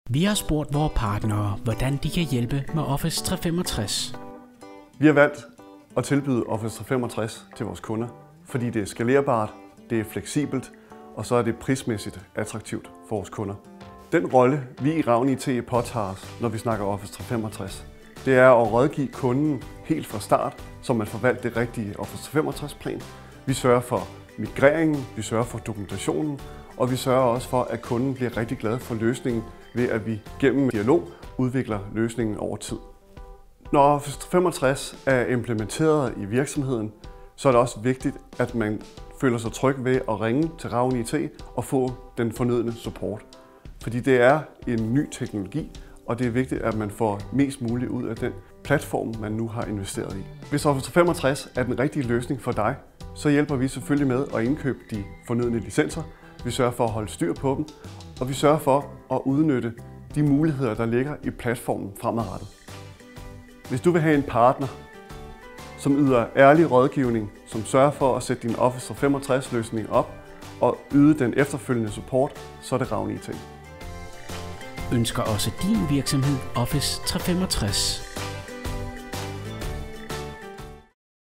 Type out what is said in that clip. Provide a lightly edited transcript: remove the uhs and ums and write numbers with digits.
Vi har spurgt vores partnere, hvordan de kan hjælpe med Office 365. Vi har valgt at tilbyde Office 365 til vores kunder, fordi det er skalerbart, det er fleksibelt, og så er det prismæssigt attraktivt for vores kunder. Den rolle, vi i Ravn IT påtager os, når vi snakker Office 365, det er at rådgive kunden helt fra start, så man får valgt det rigtige Office 365-plan. Vi sørger for migreringen, vi sørger for dokumentationen, og vi sørger også for, at kunden bliver rigtig glad for løsningen, ved at vi gennem dialog udvikler løsningen over tid. Når Office 365 er implementeret i virksomheden, så er det også vigtigt, at man føler sig tryg ved at ringe til Ravn IT og få den fornødne support. Fordi det er en ny teknologi, og det er vigtigt, at man får mest muligt ud af den platform, man nu har investeret i. Hvis Office 365 er den rigtige løsning for dig, så hjælper vi selvfølgelig med at indkøbe de fornødne licenser. Vi sørger for at holde styr på dem, og vi sørger for at udnytte de muligheder, der ligger i platformen fremadrettet. Hvis du vil have en partner, som yder ærlig rådgivning, som sørger for at sætte din Office 365-løsning op og yde den efterfølgende support, så er det Ravn IT. Ønsker også din virksomhed Office 365?